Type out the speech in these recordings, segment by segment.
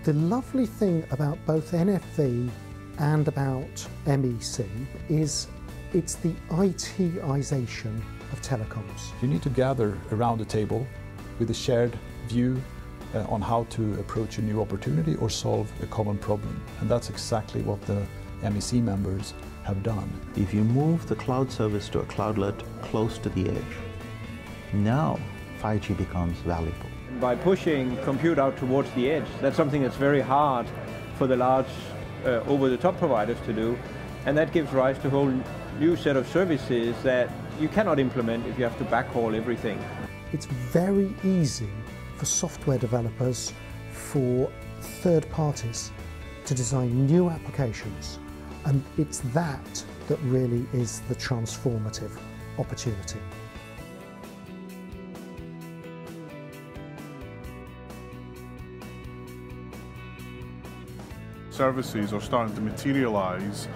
The lovely thing about both NFV and about MEC is it's the ITization of telecoms. You need to gather around the table with a shared view on how to approach a new opportunity or solve a common problem. And that's exactly what the MEC members have done. If you move the cloud service to a cloudlet close to the edge, now 5G becomes valuable. By pushing compute out towards the edge, that's something that's very hard for the large over-the-top providers to do, and that gives rise to a whole new set of services that you cannot implement if you have to backhaul everything. It's very easy for software developers, for third parties to design new applications, and it's that that really is the transformative opportunity. Services are starting to materialise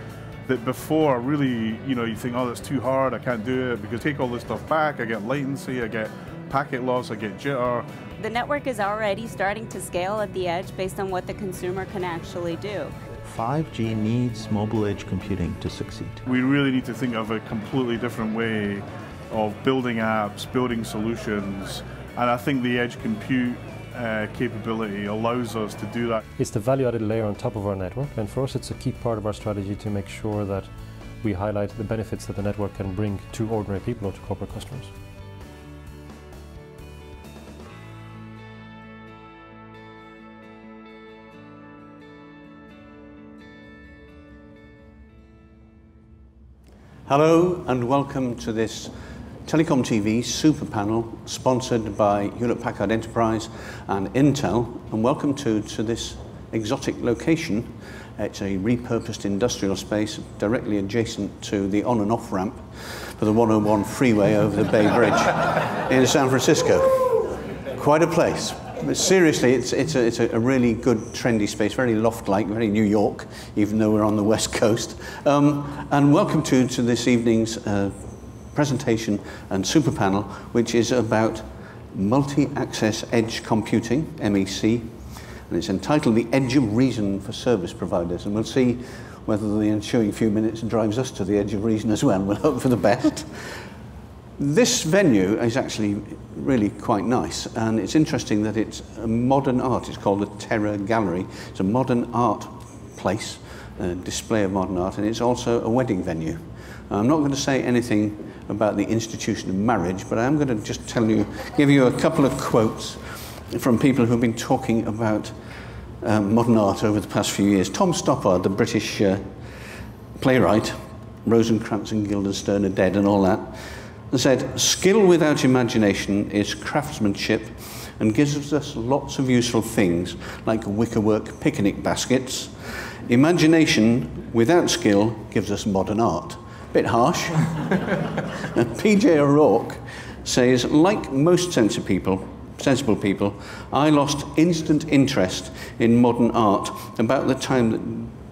that before really, you think, oh, that's too hard, I can't do it, because take all this stuff back, I get latency, I get packet loss, I get jitter. The network is already starting to scale at the edge based on what the consumer can actually do. 5G needs mobile edge computing to succeed. We really need to think of a completely different way of building apps, building solutions, and I think the edge compute capability allows us to do that. It's the value-added layer on top of our network, and for us it's a key part of our strategy to make sure that we highlight the benefits that the network can bring to ordinary people or to corporate customers. Hello and welcome to this TelecomTV super panel sponsored by Hewlett-Packard Enterprise and Intel, and welcome to this exotic location. It's a repurposed industrial space directly adjacent to the on and off ramp for the 101 freeway over the Bay Bridge in San Francisco. Quite a place. But seriously, it's a really good trendy space, very loft-like, very New York, even though we're on the West Coast. And welcome to this evening's presentation and super panel, which is about multi-access edge computing, MEC, and it's entitled The Edge of Reason for Service Providers, and we'll see whether the ensuing few minutes drives us to the edge of reason as well. We'll hope for the best. This venue is actually really quite nice, and it's interesting that it's a modern art. It's called the Terra Gallery. It's a modern art place, a display of modern art, and it's also a wedding venue. I'm not going to say anything about the institution of marriage, but I am going to just give you a couple of quotes from people who've been talking about modern art over the past few years. Tom Stoppard, the British playwright, Rosencrantz and Guildenstern are dead and all that, and said, "Skill without imagination is craftsmanship and gives us lots of useful things like wickerwork picnic baskets. Imagination without skill gives us modern art." Bit harsh. PJ O'Rourke says, "Like most sensible people, I lost instant interest in modern art about the time that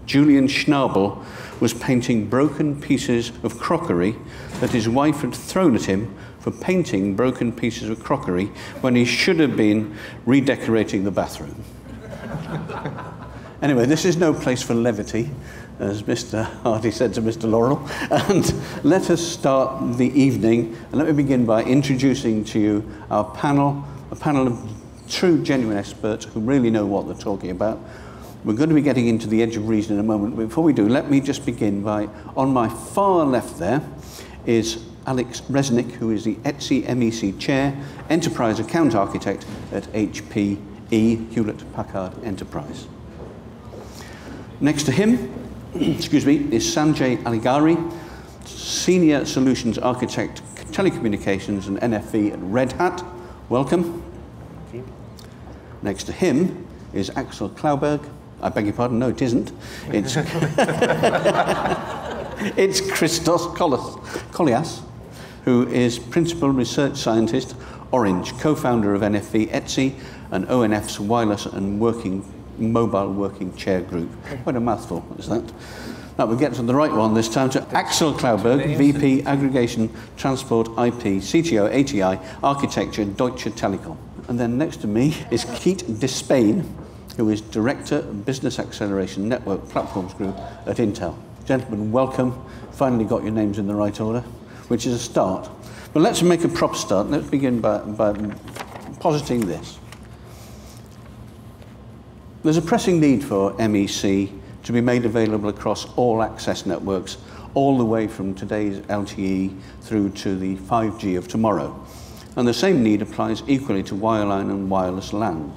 Julian Schnabel was painting broken pieces of crockery that his wife had thrown at him for painting broken pieces of crockery when he should have been redecorating the bathroom." Anyway, this is no place for levity, as Mr. Hardy said to Mr. Laurel. And let us start the evening, and let me begin by introducing to you our panel, a panel of true, genuine experts who really know what they're talking about. We're going to be getting into the edge of reason in a moment. Before we do, let me just begin by, on my far left there is Alex Resnick, who is the ETSI MEC Chair, Enterprise Account Architect at HPE, Hewlett-Packard Enterprise. Next to him, excuse me, is Sanjay Aligari, Senior Solutions Architect, Telecommunications and NFV at Red Hat. Welcome. Thank you. Next to him is Axel Klauberg. I beg your pardon, no, it isn't. It's, it's Christos Kolias, who is Principal Research Scientist, Orange, co-founder of NFV ETSI and ONF's Wireless and Mobile Working Chair Group. Quite a mouthful, is that? Now we get to the right one this time, to Axel Klauberg, VP Aggregation, Transport, IP, CTO, ATI, Architecture, Deutsche Telekom. And then next to me is Keith Despain, who is Director of Business Acceleration Network Platforms Group at Intel. Gentlemen, welcome. Finally got your names in the right order, which is a start. But let's make a proper start. Let's begin by positing this. There's a pressing need for MEC to be made available across all access networks, all the way from today's LTE through to the 5G of tomorrow. And the same need applies equally to wireline and wireless LANs.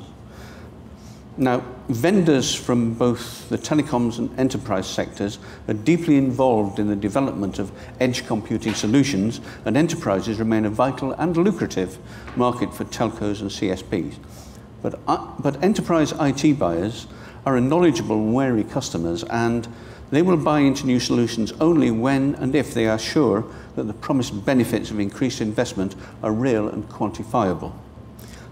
Now, vendors from both the telecoms and enterprise sectors are deeply involved in the development of edge computing solutions, and enterprises remain a vital and lucrative market for telcos and CSPs. But enterprise IT buyers are knowledgeable and wary customers, and they will buy into new solutions only when and if they are sure that the promised benefits of increased investment are real and quantifiable.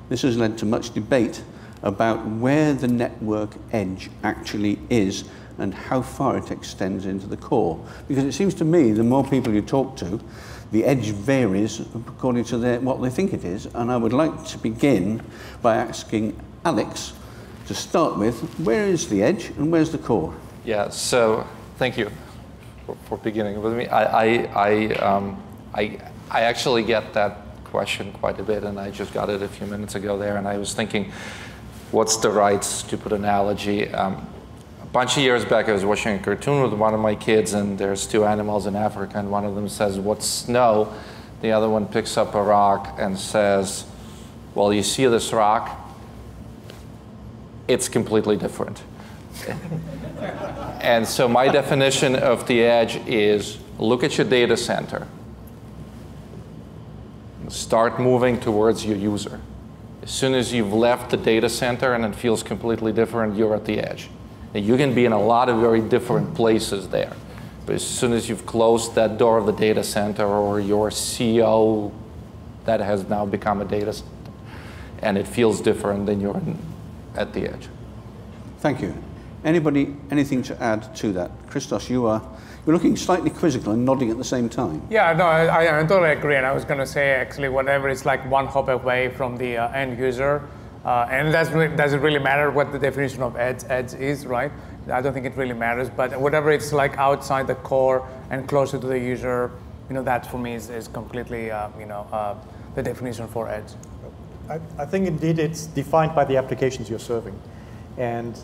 This has led to much debate about where the network edge actually is and how far it extends into the core. Because it seems to me the more people you talk to, the edge varies according to what they think it is. And I would like to begin by asking Alex to start with, where is the edge and where's the core? Yeah, so thank you for beginning with me. I actually get that question quite a bit, and I just got it a few minutes ago there, and I was thinking, what's the right stupid analogy? A bunch of years back, I was watching a cartoon with one of my kids, and there's two animals in Africa, and one of them says, "What's snow?" The other one picks up a rock and says, "Well, you see this rock? It's completely different." And so my definition of the edge is, look at your data center. Start moving towards your user. As soon as you've left the data center and it feels completely different, you're at the edge. And you can be in a lot of very different places there. But as soon as you've closed that door of the data center, or your CO that has now become a data center, and it feels different, then you're at the edge. Thank you. Anybody, anything to add to that? Christos, you're looking slightly quizzical and nodding at the same time. Yeah, no, I totally agree. And I was going to say, actually, whatever is like one hop away from the end user, and doesn't really matter what the definition of edge is, right? I don't think it really matters. But whatever it's like outside the core and closer to the user, that for me is completely, the definition for edge. I think indeed it's defined by the applications you're serving. And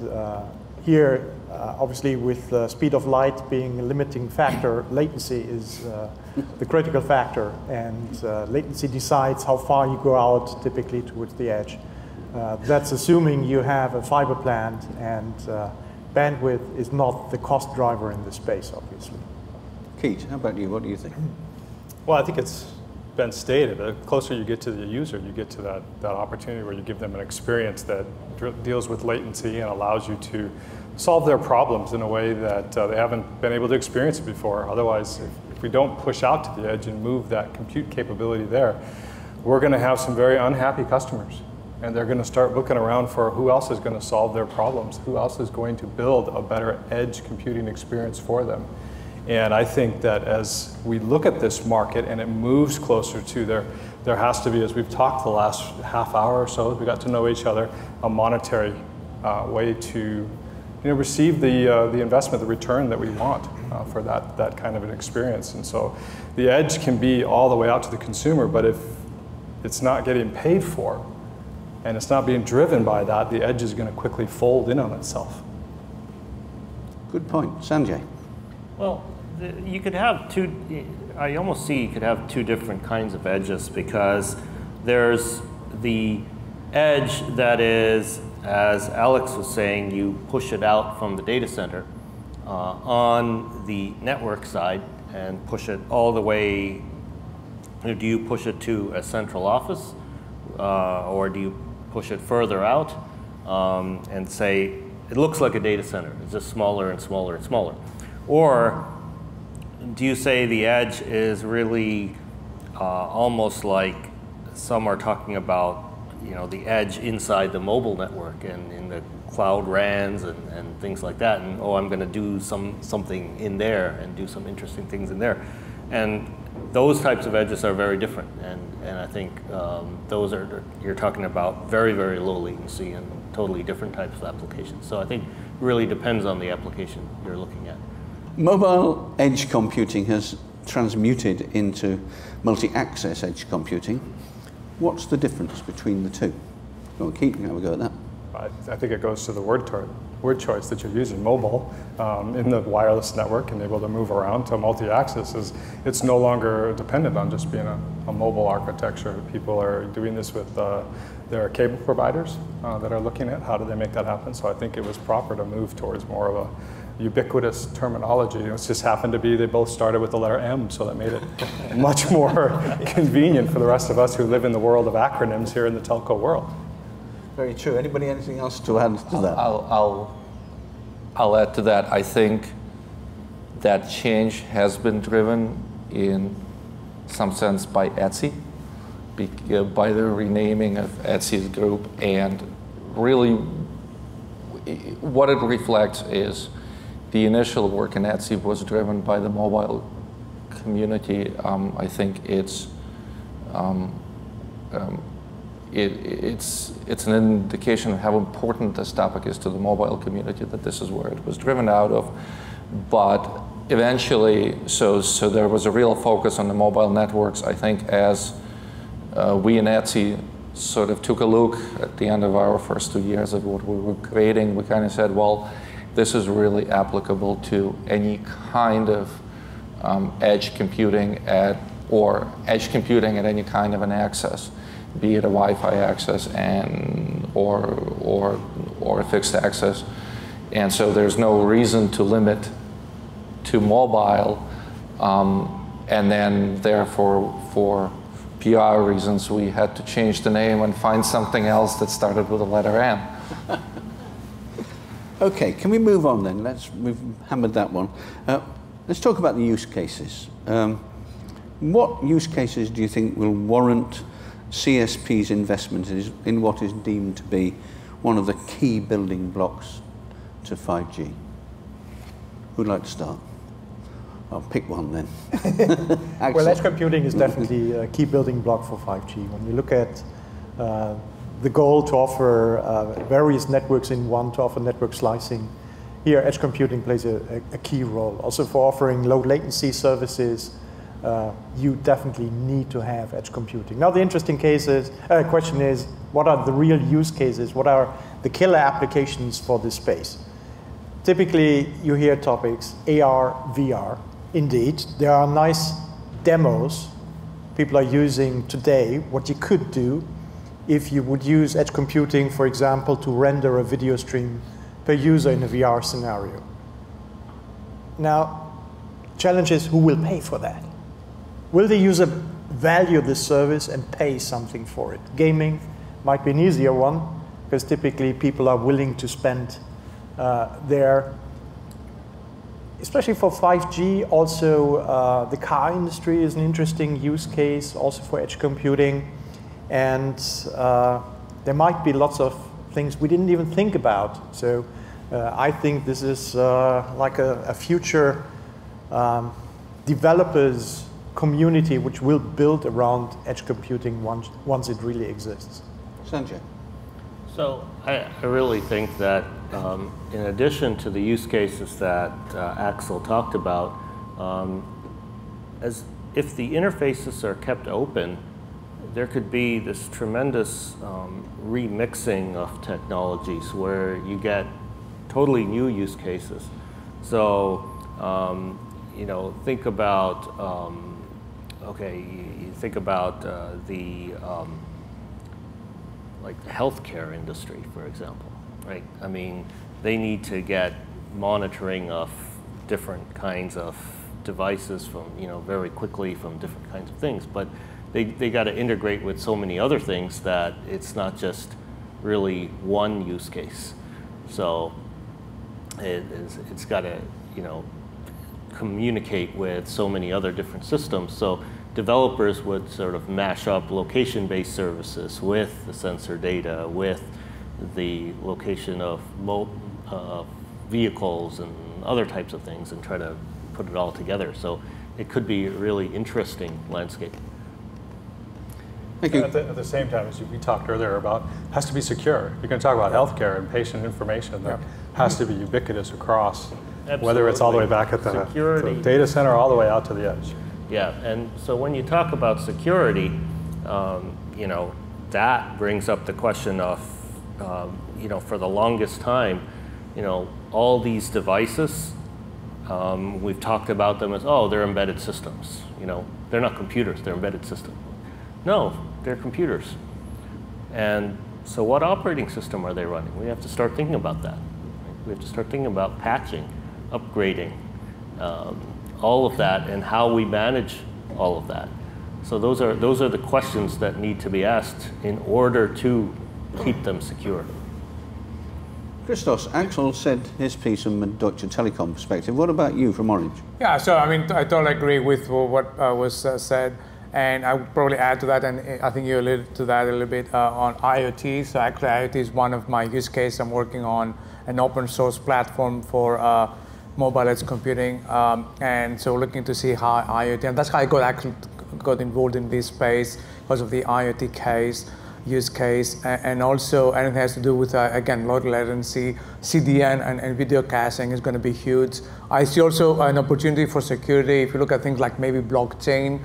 here, obviously, with the speed of light being a limiting factor, latency is the critical factor. And latency decides how far you go out, typically towards the edge. That's assuming you have a fiber plant, and bandwidth is not the cost driver in this space, obviously. Keith, how about you? What do you think? Well, I think it's been stated. The closer you get to the user, you get to that opportunity where you give them an experience that deals with latency and allows you to solve their problems in a way that they haven't been able to experience it before. Otherwise, if we don't push out to the edge and move that compute capability there, we're going to have some very unhappy customers. And they're going to start looking around for who else is going to solve their problems, who else is going to build a better edge computing experience for them. And I think that as we look at this market and it moves closer to there has to be, as we've talked the last half hour or so, as we got to know each other, a monetary way to receive the investment, the return that we want for that kind of an experience. And so the edge can be all the way out to the consumer, but if it's not getting paid for and it's not being driven by that, the edge is going to quickly fold in on itself. Good point. Sanjay? Well, you could have I almost see you could have two different kinds of edges, because there's the edge that is, as Alex was saying, you push it out from the data center on the network side and push it all the way. Do you push it to a central office, or do you push it further out and say, it looks like a data center, it's just smaller and smaller and smaller? Or do you say the edge is really almost like some are talking about, the edge inside the mobile network and in the cloud RANs and things like that, and I'm going to do something in there and do some interesting things in there. And those types of edges are very different, and I think those are, you're talking about very, very low latency and totally different types of applications. So I think it really depends on the application you're looking at. Mobile edge computing has transmuted into multi-access edge computing. What's the difference between the two? Go on, Keith, have a go at that. I think it goes to the word choice that you're using. Mobile in the wireless network and able to move around to multi-access it's no longer dependent on just being a mobile architecture. People are doing this with their cable providers that are looking at how do they make that happen. So I think it was proper to move towards more of a ubiquitous terminology. It just happened to be they both started with the letter M, so that made it much more convenient for the rest of us who live in the world of acronyms here in the telco world. Very true. Anybody anything else to add to that? I'll add to that. I think that change has been driven in some sense by ETSI, by the renaming of ETSI's group, and really what it reflects is the initial work in ETSI was driven by the mobile community. I think it's an indication of how important this topic is to the mobile community, that this is where it was driven out of. But eventually, so there was a real focus on the mobile networks. I think as we in ETSI sort of took a look at the end of our first 2 years of what we were creating, we kind of said, well, this is really applicable to any kind of edge computing or edge computing at any kind of an access, be it a Wi-Fi access or a fixed access. And so there's no reason to limit to mobile, and then therefore for PR reasons we had to change the name and find something else that started with the letter M. Okay, can we move on then? We've hammered that one. Let's talk about the use cases. What use cases do you think will warrant CSP's investment in what is deemed to be one of the key building blocks to 5G? Who'd like to start? I'll pick one then. Well, edge computing is definitely a key building block for 5G. When you look at the goal to offer various networks in one, to offer network slicing, here edge computing plays a key role. Also for offering low latency services, you definitely need to have edge computing. Now the interesting question is, what are the real use cases? What are the killer applications for this space? Typically you hear topics, AR, VR. Indeed, there are nice demos people are using today, what you could do if you would use edge computing, for example, to render a video stream per user in a VR scenario. Now, challenge is who will pay for that? Will the user value this service and pay something for it? Gaming might be an easier one, because typically people are willing to spend there. Especially for 5G, also the car industry is an interesting use case, also for edge computing. And there might be lots of things we didn't even think about. So I think this is like a future developers community which will build around edge computing once it really exists. Sanjay. So I really think that in addition to the use cases that Axel talked about, as if the interfaces are kept open, there could be this tremendous remixing of technologies where you get totally new use cases. So you know, think about you think about like the healthcare industry, for example, right? I mean, they need to get monitoring of different kinds of devices from, very quickly from different kinds of things, but they got to integrate with so many other things that it's not just really one use case. So it's got to, communicate with so many other different systems. So developers would sort of mash up location-based services with the sensor data, with the location of vehicles and other types of things, and try to put it all together. So it could be a really interesting landscape. Thank you. At the same time, as we talked earlier about, has to be secure. You're going to talk about healthcare and patient information that has to be ubiquitous across, whether it's all the way back at the data center or all the way out to the edge. Yeah, and so when you talk about security, you know, that brings up the question of, you know, for the longest time, you know, all these devices, we've talked about them as, oh, they're embedded systems. You know, they're not computers, they're embedded systems. No, they're computers. And so what operating system are they running? We have to start thinking about that. We have to start thinking about patching, upgrading, all of that, and how we manage all of that. So those are the questions that need to be asked in order to keep them secure. Christos, Axel said his piece from a Deutsche Telekom perspective. What about you from Orange? Yeah, so I mean, I totally agree with what was said. And I would probably add to that, and I think you alluded to that a little bit, on IoT. So actually IoT is one of my use cases. I'm working on an open source platform for mobile edge computing. And so looking to see how IoT, and that's how I got involved in this space because of the IoT use case, and also anything that has to do with, again, low latency, CDN and video caching is going to be huge. I see also an opportunity for security. If you look at things like maybe blockchain,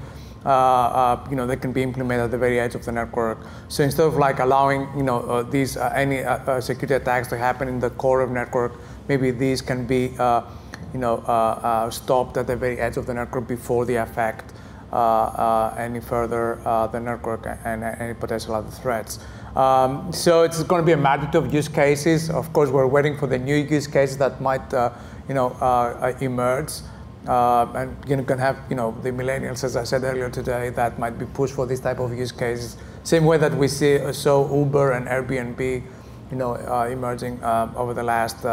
you know, they can be implemented at the very edge of the network. So instead of like allowing, you know, these any security attacks to happen in the core of network, maybe these can be, you know, stopped at the very edge of the network before they affect any further the network and any potential other threats. So it's going to be a multitude of use cases. Of course, we're waiting for the new use cases that might, you know, emerge. And you're going to have, you know, the millennials, as I said earlier today, that might be pushed for this type of use cases. Same way that we saw Uber and Airbnb, you know, emerging over the last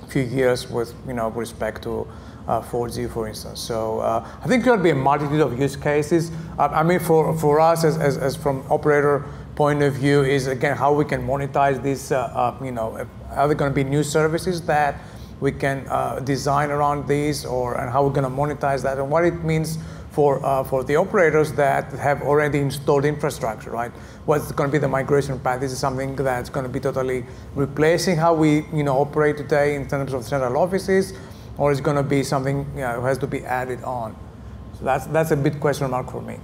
few years with, you know, respect to 4G, for instance. So I think there'll be a multitude of use cases. I mean, for us, as from operator point of view, is again how we can monetize this. You know, are there going to be new services that we can design around these, and how we're going to monetize that, and what it means for the operators that have already installed infrastructure, right? What's going to be the migration path? This is something that's going to be totally replacing how we, you know, operate today in terms of central offices, or is going to be something, you know, has to be added on? So that's a big question mark for me.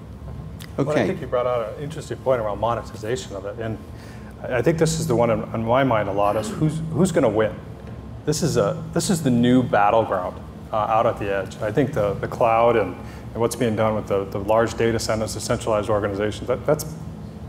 Okay. Well, I think you brought out an interesting point around monetization of it, and I think this is the one on my mind a lot, is who's going to win. This is the new battleground out at the edge. I think the cloud and what's being done with the large data centers, the centralized organizations,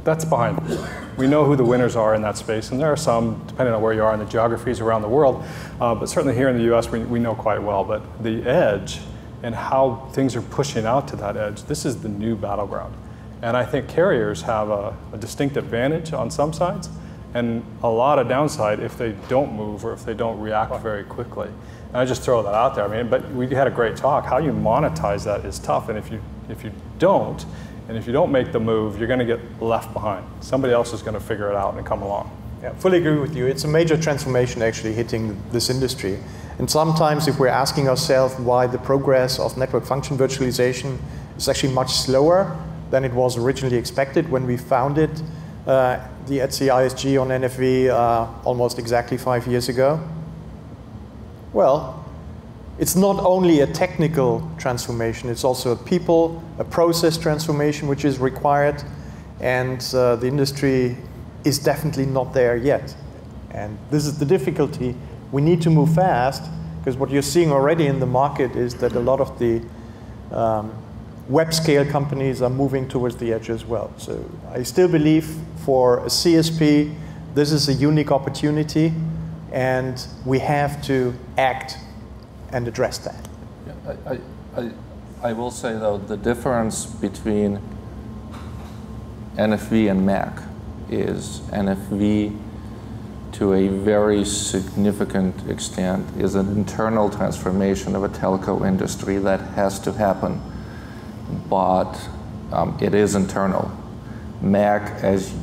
that's behind us. We know who the winners are in that space, and there are some, depending on where you are in the geographies around the world, but certainly here in the US we know quite well. But the edge and how things are pushing out to that edge, this is the new battleground. And I think carriers have a distinct advantage on some sides, and a lot of downside if they don't move or if they don't react very quickly. And I just throw that out there. I mean, but we had a great talk. How you monetize that is tough, and if you don't, and if you don't make the move, you're going to get left behind. Somebody else is going to figure it out and come along. Yeah, fully agree with you. It's a major transformation actually hitting this industry. And sometimes if we're asking ourselves why the progress of network function virtualization is actually much slower than it was originally expected when we founded the ETSI ISG on NFV almost exactly 5 years ago. Well, it's not only a technical transformation, it's also a process transformation which is required, and the industry is definitely not there yet. And this is the difficulty. We need to move fast, because what you're seeing already in the market is that a lot of the web scale companies are moving towards the edge as well. So I still believe for a CSP, this is a unique opportunity, and we have to act and address that. Yeah, I will say though, the difference between NFV and MEC is NFV to a very significant extent is an internal transformation of a telco industry that has to happen, but it is internal. MEC, as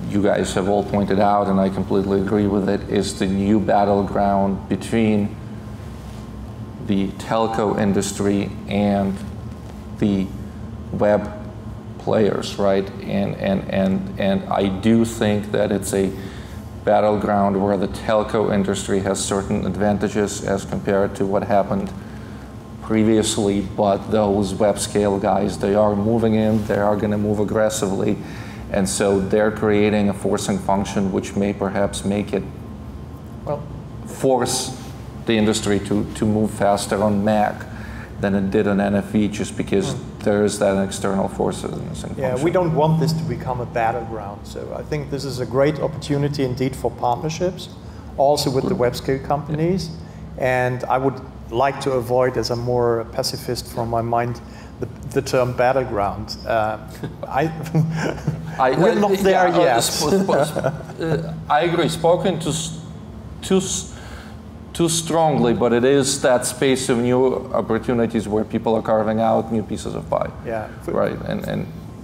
you guys have all pointed out, and I completely agree with it, is the new battleground between the telco industry and the web players, right? And I do think that it's a battleground where the telco industry has certain advantages as compared to what happened previously, but those web scale guys, they are moving in, they are going to move aggressively, and so they're creating a forcing function which may perhaps make it force the industry to move faster on MEC than it did on NFV, just because there is that external forces. Yeah, we don't want this to become a battleground. So I think this is a great opportunity indeed for partnerships, also with the web scale companies. And I would like to avoid, as I'm more a pacifist from my mind, the term battleground. We're not there yet. I agree. Spoken too strongly, but it is that space of new opportunities where people are carving out new pieces of pie. Yeah. Right.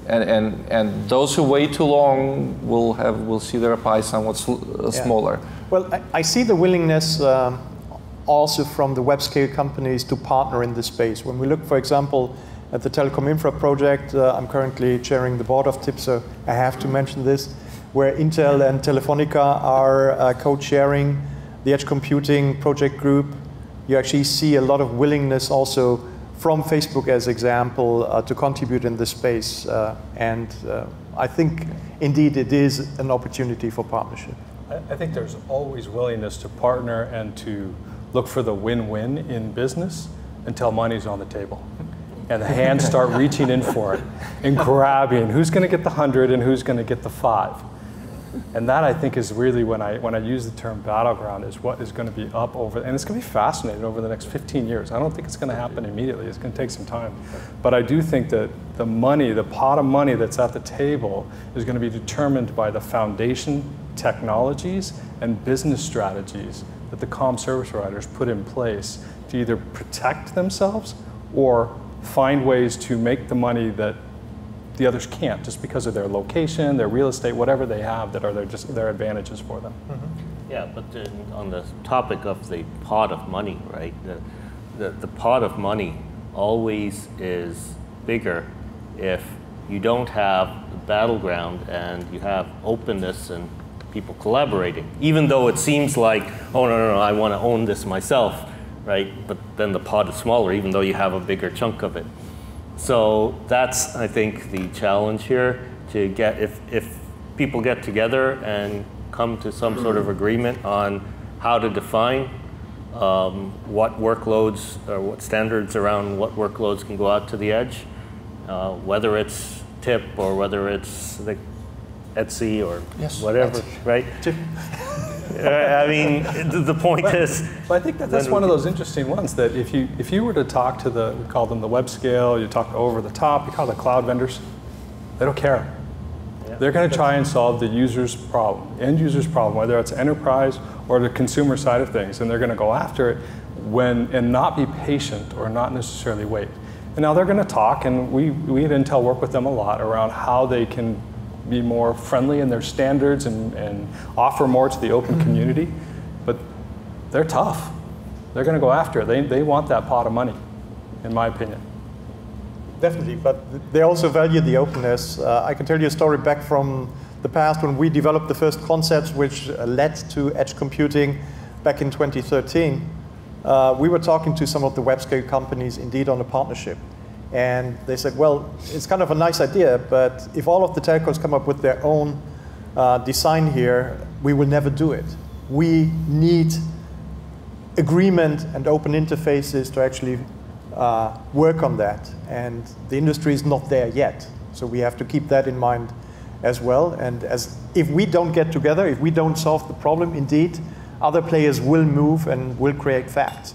And those who wait too long will see their pie somewhat smaller. Well, I see the willingness also from the web scale companies to partner in this space. When we look, for example, at the Telecom Infra project, I'm currently chairing the board of TIP, so I have to mention this, where Intel and Telefonica are co-chairing the edge computing project group. You actually see a lot of willingness also from Facebook as example to contribute in this space. And I think indeed it is an opportunity for partnership. I think there's always willingness to partner and to look for the win-win in business until money's on the table. And the hands start reaching in for it and grabbing who's going to get the 100 and who's going to get the 5. And that, I think, is really when I use the term battleground, is what is going to be up over, and it's going to be fascinating over the next 15 years. I don't think it's going to happen immediately. It's going to take some time. But I do think that the money, the pot of money that's at the table is going to be determined by the foundation technologies and business strategies that the comm service providers put in place to either protect themselves or find ways to make the money that the others can't, just because of their location, their real estate, whatever they have that are their advantages for them. Mm-hmm. Yeah, but on the topic of the pot of money, right? The pot of money always is bigger if you don't have the battleground and you have openness and people collaborating. Even though it seems like, oh no, I want to own this myself, right? But then the pot is smaller, even though you have a bigger chunk of it. So that's, I think, the challenge here, to get, if people get together and come to some sort of agreement on how to define what workloads or what standards around what workloads can go out to the edge, whether it's TIP or whether it's the Etsy or whatever, right? I mean, the point is... But I think that's one of those interesting ones that if you were to talk to we call them the web scale, you talk to over the top, you call the cloud vendors, they don't care. Yeah. They're going to try and solve the user's problem, end user's problem, whether it's enterprise or the consumer side of things, and they're going to go after it and not be patient or not necessarily wait. And now they're going to talk, and we at Intel work with them a lot around how they can be more friendly in their standards and offer more to the open community, but they're tough. They're going to go after it. They want that pot of money, in my opinion. Definitely, but they also value the openness. I can tell you a story back from the past when we developed the first concepts which led to edge computing back in 2013. We were talking to some of the web scale companies indeed on a partnership. And they said, well, it's kind of a nice idea, but if all of the telcos come up with their own design here, we will never do it. We need agreement and open interfaces to actually work on that. And the industry is not there yet. So we have to keep that in mind as well. And if we don't get together, if we don't solve the problem, indeed, other players will move and will create facts.